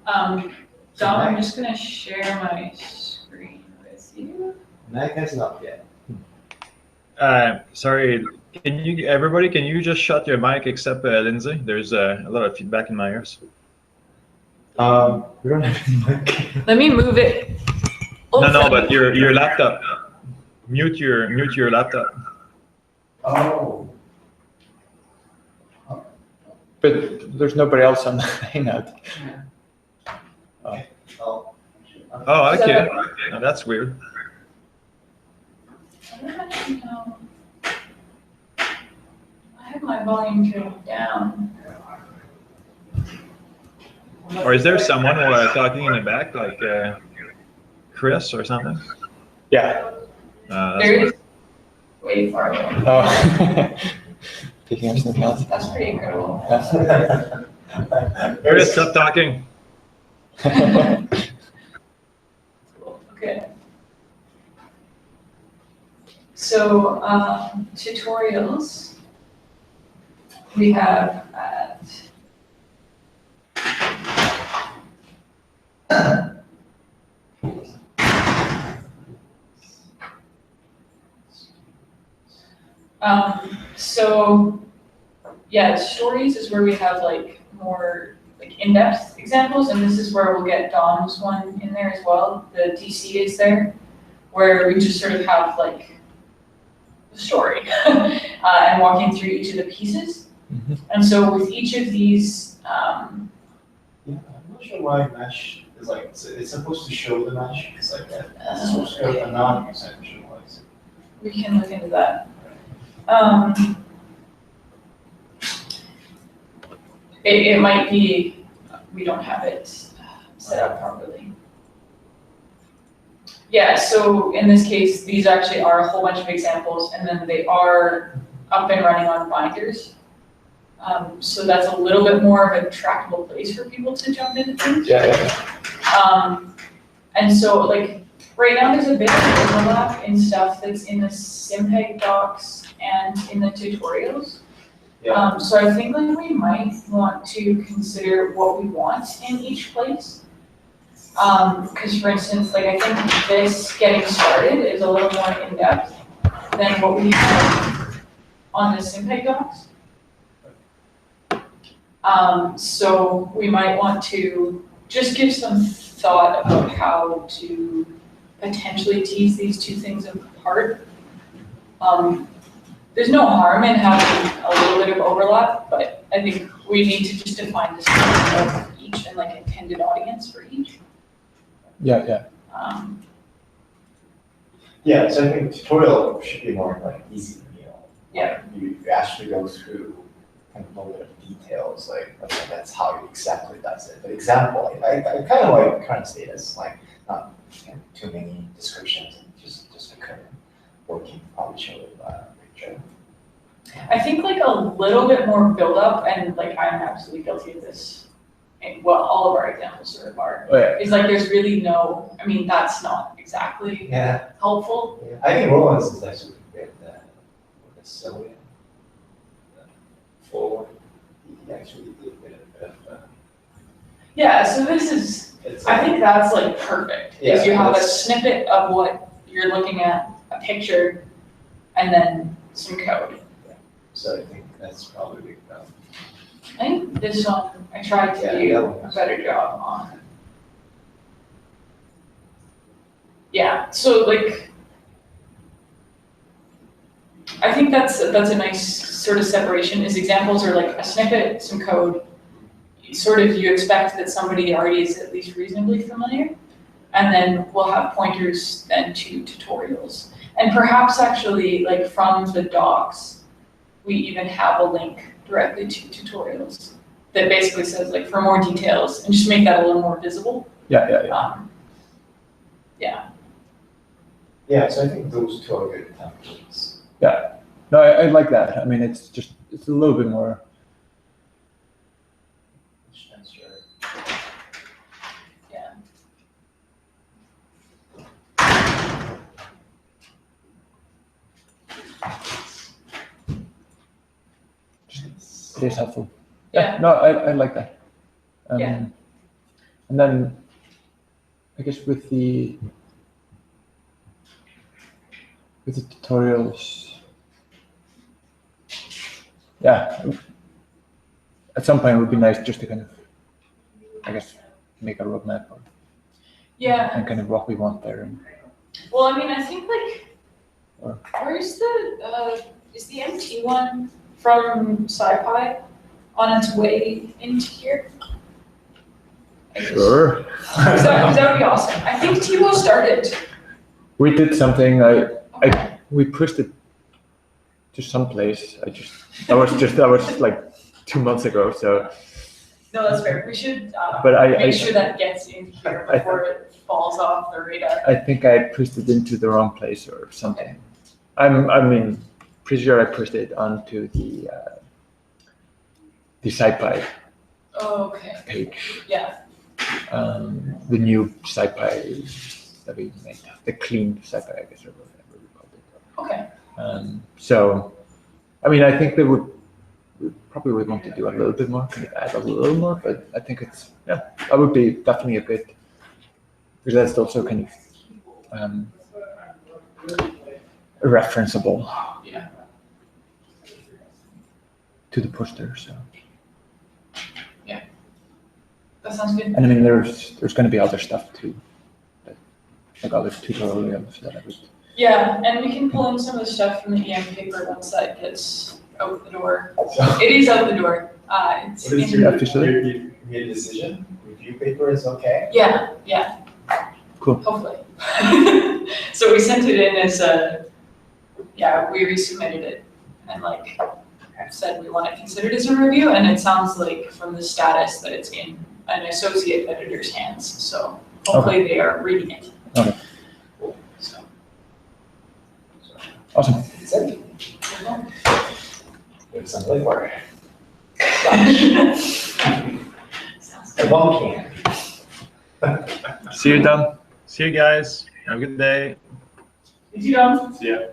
Dom, I'm just gonna share my screen with you. That guy's not yet. Sorry, can you just shut your mic except Lindsay? There's a lot of feedback in my ears. We don't have any mic. Let me move it. No, but your laptop. Mute your laptop. Oh. But there's nobody else on the Hangout. Oh. Oh, okay. Oh, that's weird. I don't actually know. I have my volume turned down. Or is there someone talking in the back, like Chris or something? Yeah. That's There weird. is way far away. Oh. Picking up something else. That's pretty incredible. Chris, stop talking. Cool. Okay. So tutorials, we have at so yeah, stories is where we have like more like in-depth examples, and this is where we'll get Dom's one in there as well. The DC is there, where we just sort of have like the story and walking through each of the pieces. Mhm. And so with each of these, Yeah, I'm not sure why mesh is like, it's supposed to show the mesh, it's like that. It's supposed to show a non-conceptualized. we can look into that. It might be, we don't have it set up properly. Yeah, so in this case, these actually are a whole bunch of examples, and then they are up and running on binders. So that's a little bit more of a trackable place for people to jump into things. Yeah. And so like, right now there's a bit of overlap in stuff that's in the SimPEG docs and in the tutorials. Yeah. So I think like we might want to consider what we want in each place. Because for instance, like I think this getting started is a little more in depth than what we have on the SimPEG docs. So we might want to just give some thought about how to potentially tease these two things apart. There's no harm in having a little bit of overlap, but I think we need to just define the scope of each and like intended audience for each. Yeah. Yeah, so I think tutorial should be more like easy, Yeah. You actually go through kind of a little bit of details, like, okay, that's how you exactly does it. But example, I kind of like current status, like not too many descriptions, and just a current working probably show picture. I think like a little bit more build up, and like I'm absolutely guilty of this. And well, all of our examples sort of are. Oh, yeah. It's like there's really no. I mean, that's not exactly Yeah. helpful. Yeah. I think Roland's is actually great with the Sylvia. Full. He actually did a bit of Yeah. So this is. I think that's like perfect. Yeah, is you have a that's- snippet of what you're looking at, a picture, and then some code. So I think that's probably big enough. I think this one I tried to Yeah, do that a one was- better job on. Yeah, so like, I think that's a nice sort of separation. Is examples are like a snippet, some code. Sort of you expect that somebody already is at least reasonably familiar, and then we'll have pointers then to tutorials, and perhaps actually like from the docs, we even have a link directly to tutorials that basically says like for more details and just make that a little more visible. Yeah. Yeah, so I think those two are good templates. No, I like that. I mean, it's a little bit more. Yeah. It is helpful. Yeah. No, I like that. Yeah. And then, I guess with the tutorials, yeah, at some point it would be nice just to kind of, I guess, make a roadmap Yeah. and kind of what we want there. And, Well, I mean, I think like, Or- where's the is the MT one from SciPy on its way into here? I guess. sure. 'Cause that would be awesome. I think Thibaut started. We did something. Okay. We pushed it to some place. That was like 2 months ago. So, No, that's fair. We should but make sure that gets in here before it falls off the radar. I think I pushed it into the wrong place or something. I mean, pretty sure I pushed it onto the SciPy Oh, okay. page. Yeah. The new SciPy that we made, the clean SciPy, I guess, or whatever we called it. Okay. So, I mean, I think we probably would want to do a little bit more, kind of add a little more, but I think that would be definitely a bit, because that's also kind of referenceable. Yeah. To the poster, so. That sounds good. And I mean, there's going to be other stuff too, like other tutorials that I would. Yeah, and we can pull in some of the stuff from the EM paper once that gets out the door. It is out the door. It's What is in- your, officially? you made a decision? Review paper is okay? Yeah. Cool. Hopefully. So we sent it in as we resubmitted it and like said we want it considered as a review, and it sounds like from the status that it's in an associate editor's hands. So hopefully they are reading it. Okay. So. Awesome. There's some liquor. Sounds A one can. See you, Dan. See you guys. Have a good day. good. Yeah.